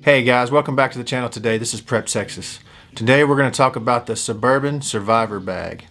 Hey guys, welcome back to the channel today. This is PrepTexas. Today we're going to talk about the Suburban Survivor Bag.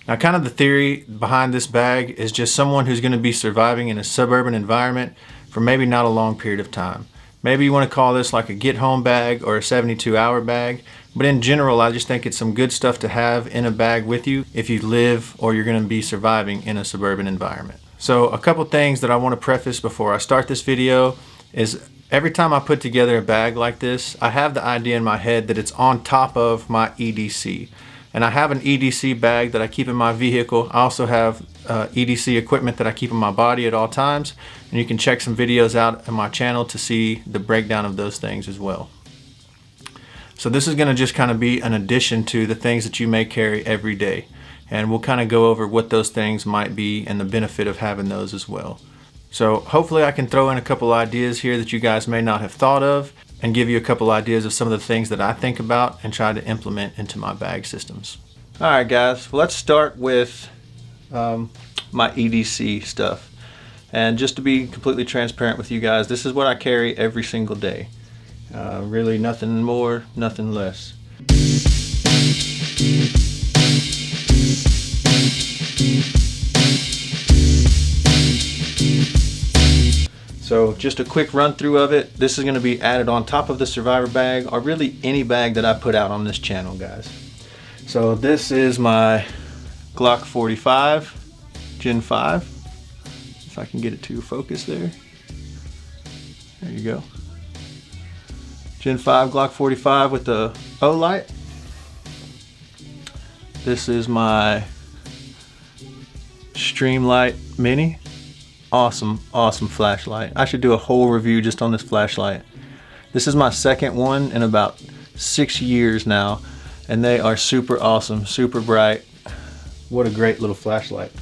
Now kind of the theory behind this bag is just someone who's going to be surviving in a suburban environment for maybe not a long period of time. Maybe you want to call this like a get home bag or a 72-hour bag, but in general I just think it's some good stuff to have in a bag with you if you live or you're going to be surviving in a suburban environment. So a couple things that I want to preface before I start this video is every time I put together a bag like this, I have the idea in my head that it's on top of my EDC. And I have an EDC bag that I keep in my vehicle. I also have EDC equipment that I keep in my body at all times. And you can check some videos out on my channel to see the breakdown of those things as well. So this is gonna just kind of be an addition to the things that you may carry every day. And we'll kind of go over what those things might be and the benefit of having those as well. So hopefully I can throw in a couple ideas here that you guys may not have thought of and give you a couple ideas of some of the things that I think about and try to implement into my bag systems. All right guys, well, let's start with my EDC stuff. And just to be completely transparent with you guys, this is what I carry every single day. Really nothing more, nothing less. So just a quick run through of it. This is going to be added on top of the Survivor bag, or really any bag that I put out on this channel, guys. So this is my Glock 45 Gen 5. If I can get it to focus there. There you go. Gen 5 Glock 45 with the O light. This is my Streamlight Mini. Awesome flashlight. I should do a whole review just on this flashlight. This is my second one in about 6 years now, and they are super awesome, super bright. What a great little flashlight.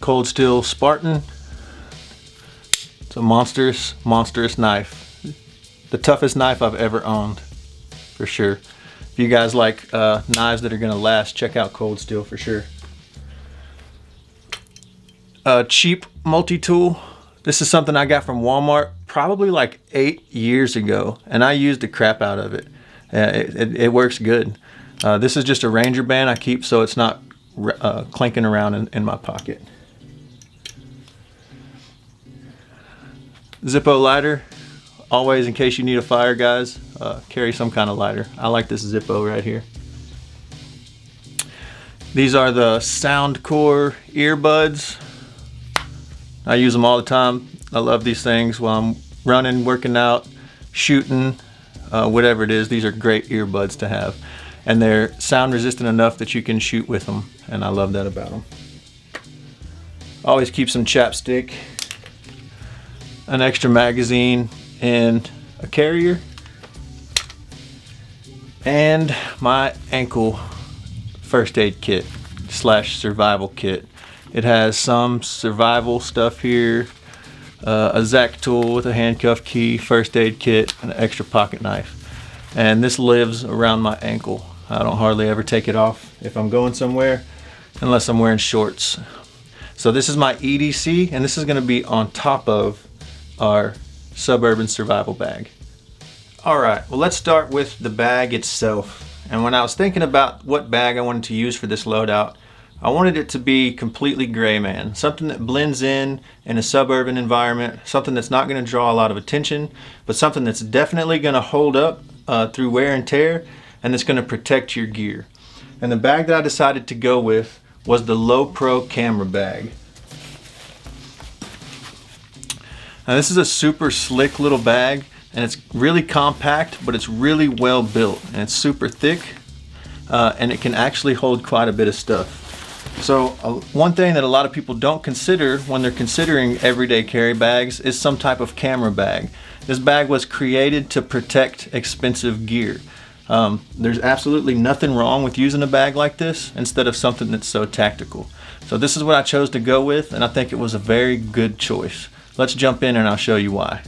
Cold Steel Spartan. It's a monstrous knife. The toughest knife I've ever owned, for sure. If you guys like knives that are gonna last, check out Cold Steel for sure. A cheap multi-tool. This is something I got from Walmart probably like 8 years ago, and I used the crap out of it. It works good. This is just a Ranger band I keep so it's not clanking around in my pocket. Zippo lighter. Always, in case you need a fire, guys, carry some kind of lighter. I like this Zippo right here. These are the Soundcore earbuds. I use them all the time. I love these things while I'm running, working out, shooting, whatever it is. These are great earbuds to have. And they're sound resistant enough that you can shoot with them. And I love that about them. Always keep some chapstick, an extra magazine, and a carrier. And my ankle first aid kit / survival kit. It has some survival stuff here, a Zac tool with a handcuff key, first aid kit, and an extra pocket knife. And this lives around my ankle. I don't hardly ever take it off if I'm going somewhere, unless I'm wearing shorts. So this is my EDC, and this is gonna be on top of our Suburban Survival Bag. All right, well, let's start with the bag itself. And when I was thinking about what bag I wanted to use for this loadout, I wanted it to be completely gray, man. Something that blends in a suburban environment, something that's not gonna draw a lot of attention, but something that's definitely gonna hold up through wear and tear, and that's gonna protect your gear. And the bag that I decided to go with was the Low Pro camera bag. Now this is a super slick little bag, and it's really compact, but it's really well built, and it's super thick, and it can actually hold quite a bit of stuff. So one thing that a lot of people don't consider when they're considering everyday carry bags is some type of camera bag. This bag was created to protect expensive gear. There's absolutely nothing wrong with using a bag like this instead of something that's so tactical. So this is what I chose to go with, and I think it was a very good choice. Let's jump in and I'll show you why.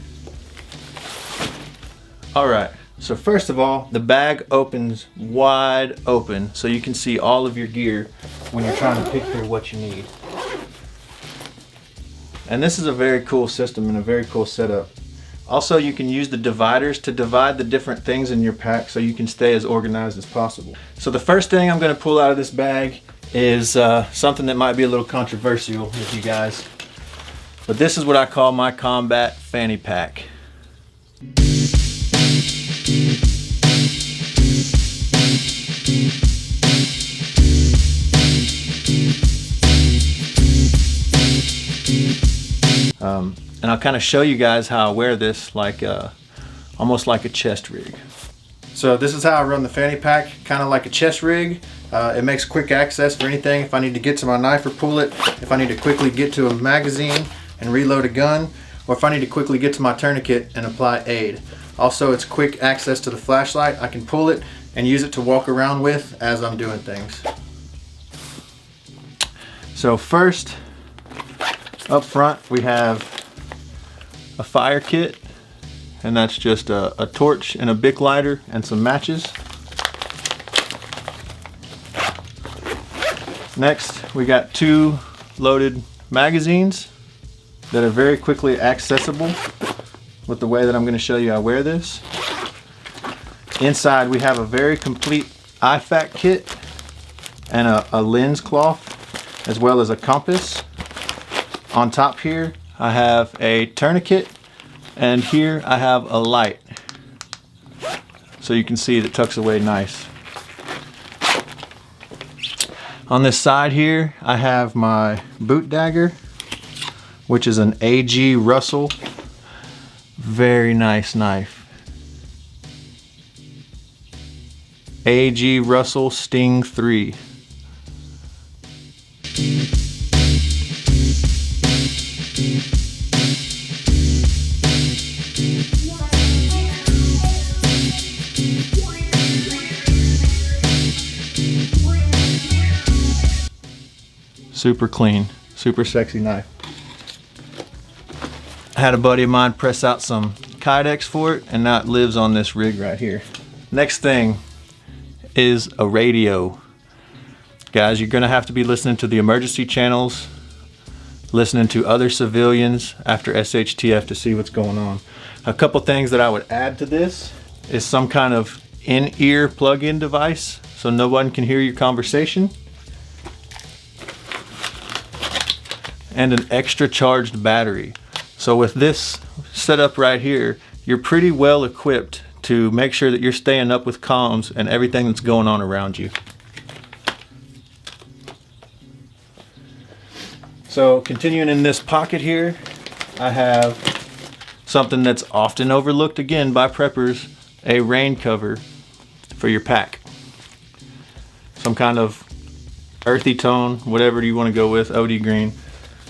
All right, So first of all, the bag opens wide open so you can see all of your gear when you're trying to pick through what you need. And this is a very cool system and a very cool setup. Also, you can use the dividers to divide the different things in your pack so you can stay as organized as possible. So the first thing I'm going to pull out of this bag is something that might be a little controversial with you guys. But this is what I call my combat fanny pack. And I'll kind of show you guys how I wear this like almost like a chest rig. So this is how I run the fanny pack, kind of like a chest rig. It makes quick access for anything. If I need to get to my knife or pull it, if I need to quickly get to a magazine and reload a gun, or if I need to quickly get to my tourniquet and apply aid. Also, it's quick access to the flashlight. I can pull it and use it to walk around with as I'm doing things. So first, up front we have a fire kit, and that's just a torch and a Bic lighter and some matches. Next, we got 2 loaded magazines that are very quickly accessible with the way that I'm going to show you I wear this. Inside we have a very complete IFAK kit and a lens cloth, as well as a compass. On top here I have a tourniquet, and here I have a light, so you can see it tucks away nice. On this side here I have my boot dagger, which is an A.G. Russell. Very nice knife. A.G. Russell Sting 3. Super clean, super sexy knife. I had a buddy of mine press out some Kydex for it, and now it lives on this rig right here. Next thing is a radio. Guys, you're gonna have to be listening to the emergency channels, listening to other civilians after SHTF to see what's going on. A couple things that I would add to this is some kind of in-ear plug-in device so no one can hear your conversation, and an extra charged battery. So with this setup right here, you're pretty well equipped to make sure that you're staying up with comms and everything that's going on around you. So continuing in this pocket here, I have something that's often overlooked again by preppers, a rain cover for your pack. Some kind of earthy tone, whatever you want to go with, OD green.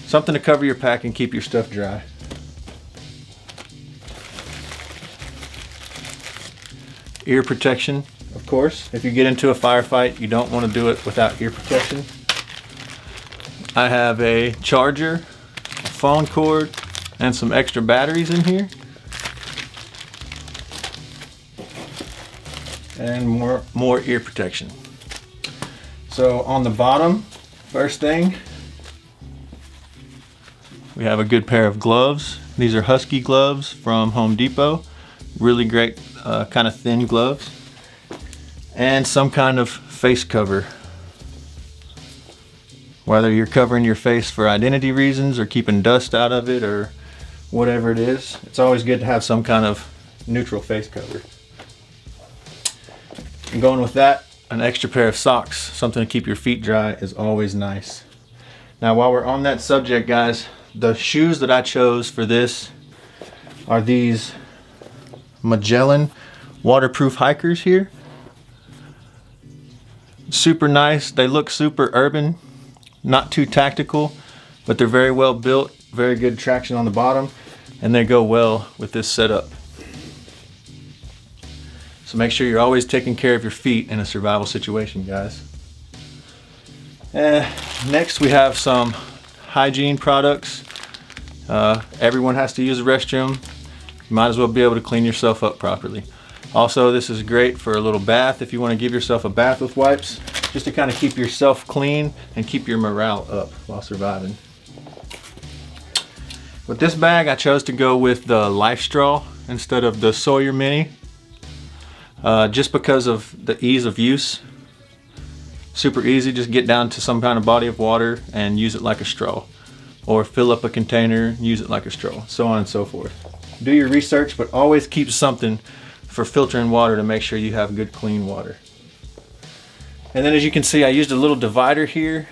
Something to cover your pack and keep your stuff dry. Ear protection, of course. If you get into a firefight, you don't want to do it without ear protection. I have a charger, a phone cord, and some extra batteries in here. And more ear protection. So on the bottom, first thing, we have a good pair of gloves. These are Husky gloves from Home Depot. Really great kind of thin gloves. And some kind of face cover. Whether you're covering your face for identity reasons or keeping dust out of it or whatever it is, it's always good to have some kind of neutral face cover. And going with that, an extra pair of socks, something to keep your feet dry, is always nice. Now while we're on that subject, guys, the shoes that I chose for this are these Magellan waterproof hikers here. Super nice. They look super urban, not too tactical, but they're very well built, very good traction on the bottom, and they go well with this setup. So make sure you're always taking care of your feet in a survival situation, guys. Next we have some hygiene products. Everyone has to use a restroom. You might as well be able to clean yourself up properly. Also, this is great for a little bath if you want to give yourself a bath with wipes, just to kind of keep yourself clean and keep your morale up while surviving. With this bag, I chose to go with the Life Straw instead of the Sawyer Mini, just because of the ease of use. Super easy, just get down to some kind of body of water and use it like a straw, or fill up a container, use it like a straw, so on and so forth. Do your research, but always keep something for filtering water to make sure you have good clean water. And then as you can see, I used a little divider here,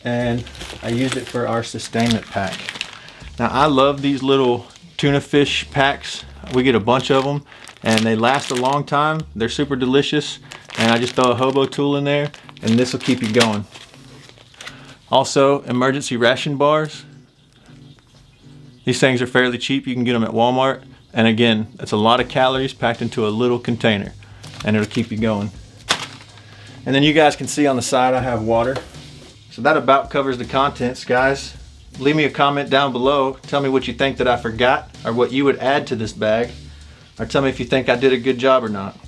and I used it for our sustainment pack. Now I love these little tuna fish packs. We get a bunch of them and they last a long time. They're super delicious, and I just throw a hobo tool in there and this will keep you going. Also, emergency ration bars. These things are fairly cheap. You can get them at Walmart. And again, it's a lot of calories packed into a little container, and it'll keep you going. And then you guys can see on the side I have water. So that about covers the contents, guys. Leave me a comment down below. Tell me what you think that I forgot, or what you would add to this bag, or tell me if you think I did a good job or not.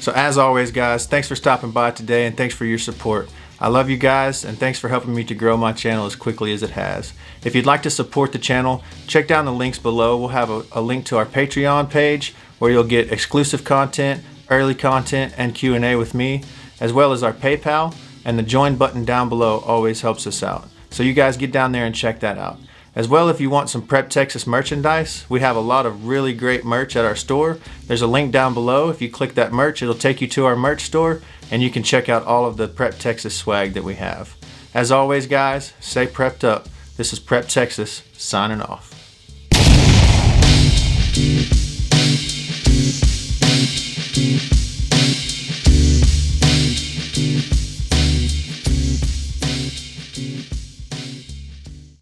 So as always, guys, thanks for stopping by today, and thanks for your support. I love you guys, and thanks for helping me to grow my channel as quickly as it has. If you'd like to support the channel, check down the links below. We'll have a link to our Patreon page where you'll get exclusive content, early content, and Q&A with me, as well as our PayPal, and the join button down below always helps us out. So you guys get down there and check that out. As well, if you want some PrepTexas merchandise, we have a lot of really great merch at our store. There's a link down below. If you click that merch, it'll take you to our merch store, and you can check out all of the PrepTexas swag that we have. As always, guys, stay prepped up. This is PrepTexas signing off.